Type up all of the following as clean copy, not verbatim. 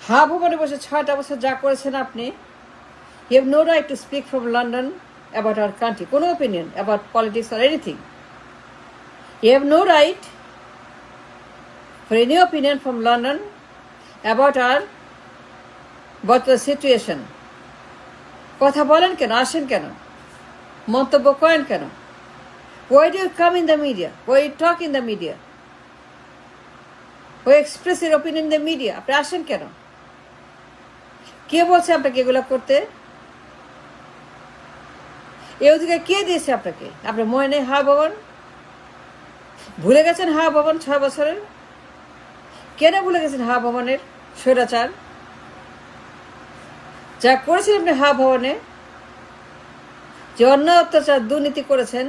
হা ভবনে বসে 6টা বছর যা করেছেন আপনি, you have no right to speak from London about our country, কোনো opinion about politics or anything. You have no right for any opinion from London about our বর্তমান সিচুয়েশন। কথা বলেন কেন, আসেন কেন, মন্তব্য করেন কেন? Why do you come in the media? Why you talk in the media? Why express your opinion in the media? আপনি আসেন কেন? কে বলছে আপনাকে এগুলো করতে? এই অধিকার কে দিয়েছে আপনাকে? আপনার মনে নেই হা ভবন? ভুলে গেছেন হা ভবন 6 বছরের? কেন ভুলে গেছেন হা ভবনের স্বৈরাচার যা করেছেন আপনি হা ভবনে, যে অন্যায় অত্যাচার দুর্নীতি করেছেন?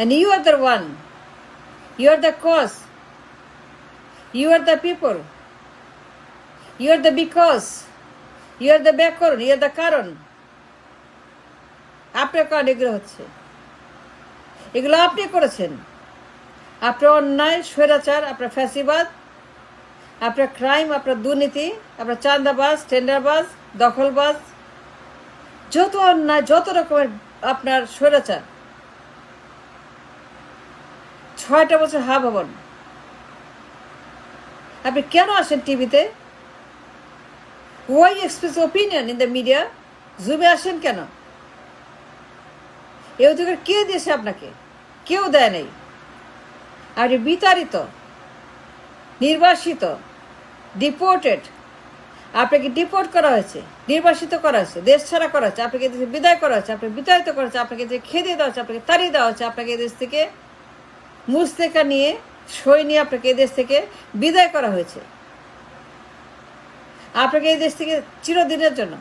And you are the one, you are the cause, you are the people, you are the because, you are the ব্যাকরণ, you are the কারণ। আপনার কারণ এগুলো হচ্ছে, এগুলো আপনি করেছেন। আপনার অন্যায়, স্বৈরাচার, আপনার ফ্যাসিবাদ, আপনার ক্রাইম, আপনার দুর্নীতি, আপনার চাঁদাবাজ, টেন্ডারবাজ, দখলবাজ, যত অন্যায়, যত রকমের আপনার স্বৈরাচার। 6টা বছর হা ভবন। আপনি কেন আসেন টিভিতে? Why express opinion in the media? জুমে আসেন কেন? এই অধিকার কে দিয়েছে আপনাকে? কেউ দেয় নাই। আপনি বিতাড়িত, নির্বাসিত, ডিপোর্টেড। আপনাকে ডিপোর্ট করা হয়েছে, নির্বাসিত করা হয়েছে, দেশ ছাড়া করা হয়েছে, আপনাকে দেশে বিদায় করা হয়েছে, আপনাকে বিতাড়িত করা হয়েছে, আপনাকে দেশে খেদিয়ে দেওয়া হচ্ছে, আপনাকে তাড়িয়ে দেওয়া হচ্ছে, আপনাকে দেশ থেকে মুস্তেকা নিয়ে, সই নিয়ে আপনাকে এই দেশ থেকে বিদায় করা হয়েছে। আপনাকে এই দেশ থেকে চিরদিনের জন্য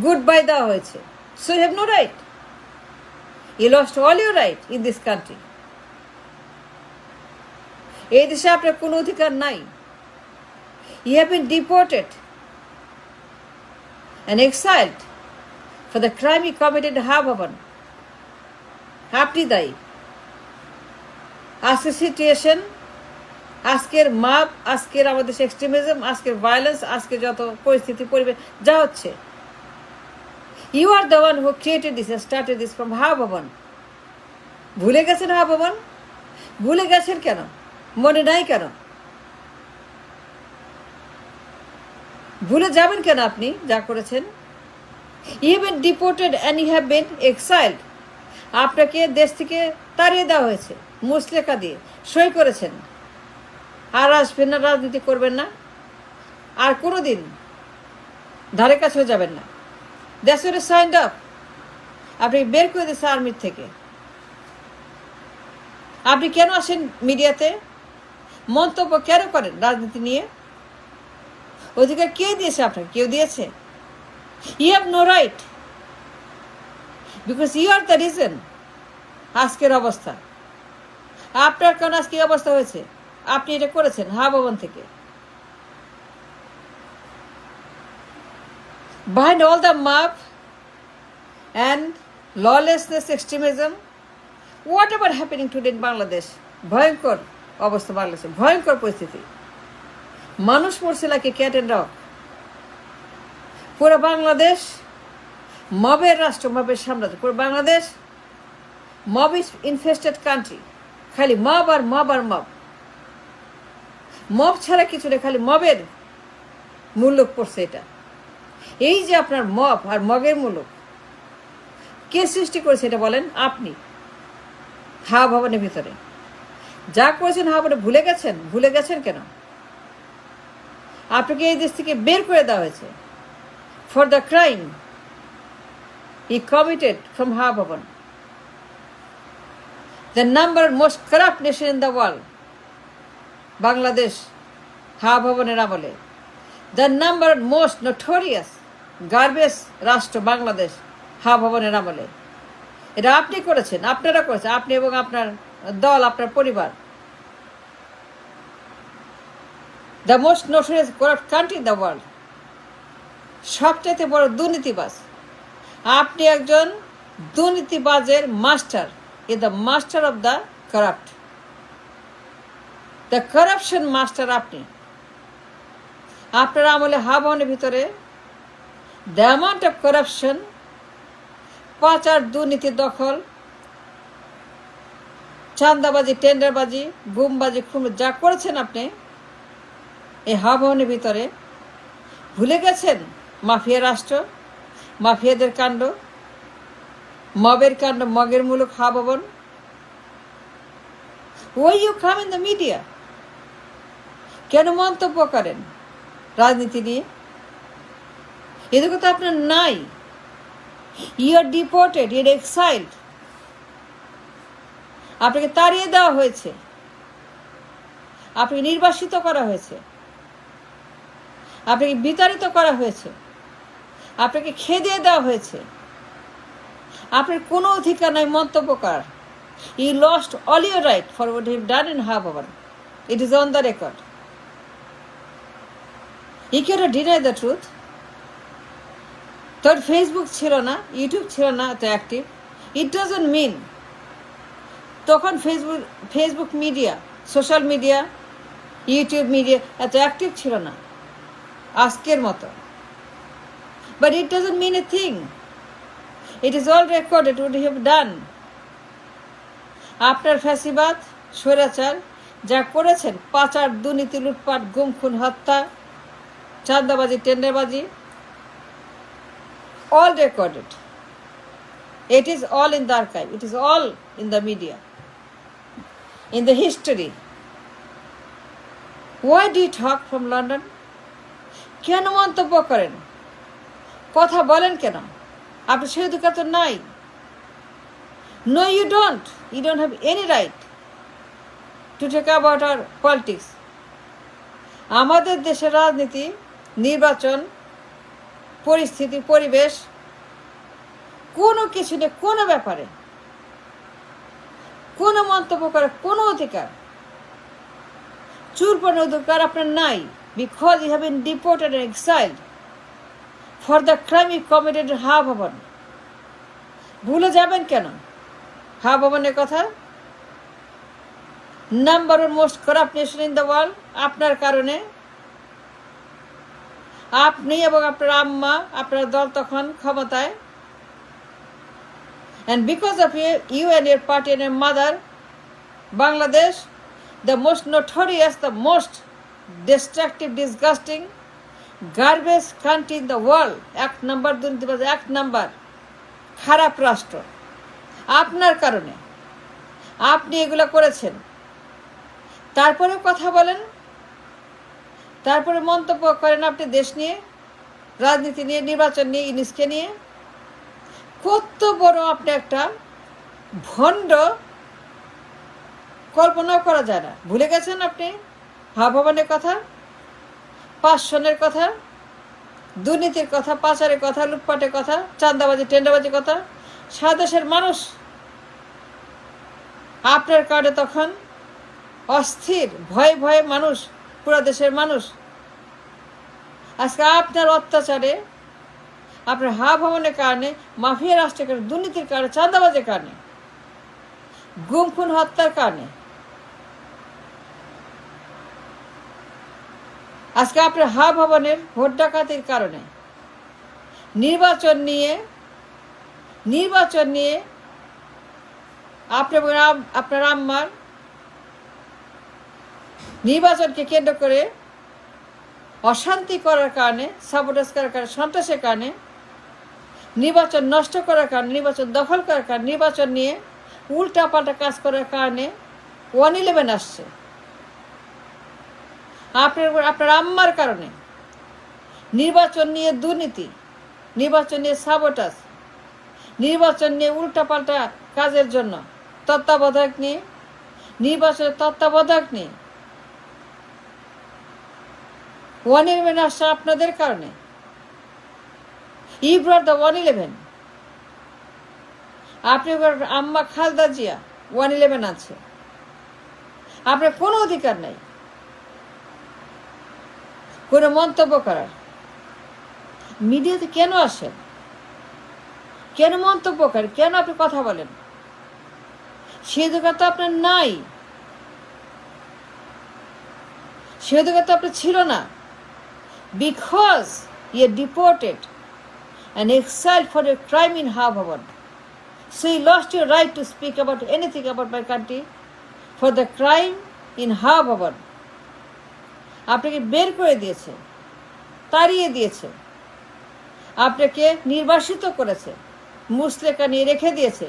গুড বাই দেওয়া হয়েছে। So you have no right, you lost all your right in this country. এই দেশে আপনার কোনো অধিকার নাই। You have been deported and exiled for the crime you committed in হা ভবন। আপনি দায়ী। আজকের সিচুয়েশন, আজকের মাপ, আজকের আমাদের এক্সট্রিমিজম, আজকের ভায়োলেন্স, আজকে যত পরিস্থিতি পরিবেশ যা হচ্ছে, you are the one who created this, started this from হা ভবন। ভুলে গেছেন হা ভবন? ভুলে গেছেন কেন? মনে নাই কেন? ভুলে যাবেন কেন আপনি যা করেছেন? You have been deported and you have been exiled. আপনাকে দেশ থেকে তাড়িয়ে দেওয়া হয়েছে মুসলেকা দিয়ে, সই করেছেন। আর আসবেন না, রাজনীতি করবেন না, আর কোনো দিন ধারে কাছেও যাবেন না। That's what is signed up. আপনি বের করে দিয়েছে আর্মির থেকে। আপনি কেন আসেন মিডিয়াতে? মন্তব্য কেন করেন রাজনীতি নিয়ে? অধিকার কে দিয়েছে আপনাকে? কেউ দিয়েছে? You have no right, because you are the reason আজকের অবস্থা। আপনার কারণ আজকে এই অবস্থা হয়েছে। আপনি এটা করেছেন হা ভবন থেকে। Behind all the mob and lawlessness, extremism, whatever happening today in Bangladesh, ভয়ঙ্কর অবস্থা বাংলাদেশে, ভয়ঙ্কর পরিস্থিতি। মানুষ মরছে লাগে ক্যাট এন্ড ডগ। পুরো বাংলাদেশ মবের রাষ্ট্র, মবের সাম্রাজ্য। পুরো বাংলাদেশ মব ইনফেস্টেড কান্ট্রি। খালি মব আর মব আর মব। মব ছাড়া কিছু নেই, খালি মবের মূল্য পড়ছে এটা। এই যে আপনার মব আর মগের মূল্য কে সৃষ্টি করেছে এটা বলেন? আপনি। হা ভবনের ভিতরে যা করেছেন হা ভবনে ভুলে গেছেন? ভুলে গেছেন কেন? আপনাকে এই দেশ থেকে বের করে দেওয়া হয়েছে for the crime he committed from হা ভবন। The number most corrupt nation in the world, Bangladesh হা ভবনের আমলে। The number most notorious garbage রাষ্ট্র বাংলাদেশ হা ভবনের আমলে। এটা আপনি করেছেন, আপনারা করেছেন, আপনি এবং আপনার দল, আপনার পরিবার। The most notorious corrupt country in the world, সবচাইতে বড় দুর্নীতিবাজ। আপনি একজন দুর্নীতিবাজের master, is the master of the corrupt, the corruption master আপনি। আপনার আমলে হাবনের ভিতরে দ্য অ্যামাউন্ট অফ করাপশন, পাচার, দুর্নীতি, দখল, চাঁদাবাজি, টেন্ডারবাজি, গুমবাজি, খুন যা করেছেন আপনি এই হাবনের ভিতরে, ভুলে গেছেন মাফিয়া রাষ্ট্র, মাফিয়াদের কাণ্ড, মবের কাণ্ড, মগের মুলুক হাবন? ওই you come in the media, কেন মন্তব্য করেন রাজনীতি নিয়ে? এদিকে তো আপনার নাই। You are deported, you are exiled, আপনাকে তাড়িয়ে দেওয়া হয়েছে, আপনাকে নির্বাসিত করা হয়েছে, আপনাকে বিতাড়িত করা হয়েছে, আপনাকে খেদিয়ে দেওয়া হয়েছে, আপনার কোনো অধিকার নাই মন্তব্য করার। You lost all your right for what you've done in Habavan. It is on the record. You cannot deny the truth. তোর ফেসবুক ছিল না, ইউটিউব ছিল না এত অ্যাক্টিভ, ইট ডাজন্ট মিন তখন Facebook media, social media, YouTube media এত active ছিল না আজকের মতো। But it doesn't mean a thing. It is all recorded what you have done. আপনার ফ্যাসিবাদ, স্বৈরাচার যা করেছেন, পাচার, দুর্নীতি, লুটপাট, গুম, খুন, হত্যা, চাঁদাবাজি, টেন্ডারবাজি, all recorded. It is all in the archive. It is all in the media, in the history. Why do you talk from London? কেন মন্তব্য করেন, কথা বলেন কেন? আপনার সেই অধিকার তো নাই। No, you don't. You don't have any right to talk about our politics. আমাদের দেশের রাজনীতি, নির্বাচন, পরিস্থিতি, পরিবেশ, কোনো কিছু নিয়ে, কোনো ব্যাপারে কোনো মন্তব্য করার কোনো অধিকার, চুলপানোর অধিকার আপনার নাই, because you have been deported and exiled for the crime you committed in Habavan. ভুলে যাবেন কেন হাবনের কথা? Number one most corrupt nation in the world আপনার কারণে। আপনি এবং আপনার আম্মা, আপনার দল তখন ক্ষমতায়, and because of you and your party and your mother, Bangladesh, the most notorious, the most destructive, disgusting, garbage country in the world, এক নম্বর দুর্নীতিবাজ, এক নম্বর খারাপ রাষ্ট্র, আপনার কারণে। আপনি এগুলো করেছেন, তারপরে কথা বলেন, তারপরে মন্তব্য করেন আপনি দেশ নিয়ে, রাজনীতি নিয়ে, নির্বাচন নিয়ে, ইনিসকে নিয়ে। কত বড় আপনি একটা ভণ্ড, কল্পনাও করা যায় না। ভুলে গেছেন আপনি হাবনের কথা, পাঁচশনের কথা, দুর্নীতির কথা, পাচারের কথা, লুটপাটের কথা, চাঁদাবাজি, টেন্ডারবাজির কথা। সারা দেশের মানুষ আপনার কারণে তখন অস্থির, ভয়ে ভয়ে মানুষ, পুরো দেশের মানুষ। আজকে আপনার অত্যাচারে, আপনার হাবনের কারণে, মাফিয়া রাষ্ট্রের কারণে, দুর্নীতির কারণে, চাঁদাবাজির কারণে, গুম, খুন, হত্যার কারণে, আজকে আপনার হাবনের ভোট ডাকাতির কারণে, নির্বাচন নিয়ে আপনার আম্মার নির্বাচনকে কেন্দ্র করে অশান্তি করার কারণে, সাবোটাজ করার কারণে, সন্ত্রাসের কারণে, নির্বাচন নষ্ট করার কারণে, নির্বাচন দখল করার কারণে, নির্বাচন নিয়ে উল্টাপাল্টা কাজ করার কারণে 111 আসছে। আপনার আম্মার কারণে নির্বাচন নিয়ে দুর্নীতি, নির্বাচন নিয়ে সাবোটাজ, নির্বাচন নিয়ে উল্টাপাল্টা কাজের জন্য তত্ত্বাবধায়ক নিয়ে, নির্বাচনের তত্ত্বাবধায়ক নিয়ে 111 আসছে আপনাদের কারণে। You brought the 111. আপনি আম্মা খালেদা জিয়া 111 আছে, আপনার কোনো অধিকার নাই কোনো মন্তব্য করার। মিডিয়াতে কেন আসেন, কেন মন্তব্য করেন, কেন আপনি কথা বলেন? সে অধিকার তো আপনার নাই, সে অধিকার তো আপনার ছিল না। because you are deported and exiled for your crime in Harvard. So you lost your right to speak about anything about my country for the crime in Harvard. আপনাকে বের করে দিয়েছে, তাড়িয়ে দিয়েছে, আপনাকে নির্বাসিত করেছে, মুচলেকা নিয়ে রেখে দিয়েছে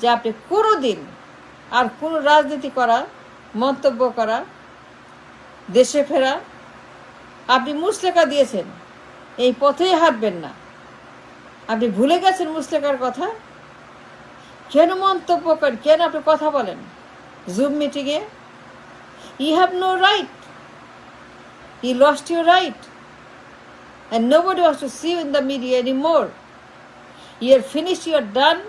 যে আপনি কোনো দিন আর কোনো রাজনীতি করা, মন্তব্য করা, দেশে ফেরা, আপনি মুচলেকা দিয়েছেন, এই পথেই হাঁটবেন না। আপনি ভুলে গেছেন মুচলেকার কথা? কেন মন্তব্য করেন, কেন আপনি কথা বলেন জুম মিটিংয়ে? You have no right, you lost your right, and nobody wants to see you in the media anymore. You are finished, you are done,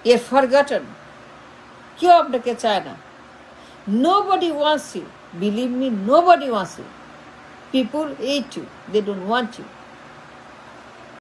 you are forgotten. কেউ আপনাকে চায় না। Nobody wants you. Believe me, nobody wants you. People hate you. They don't want you.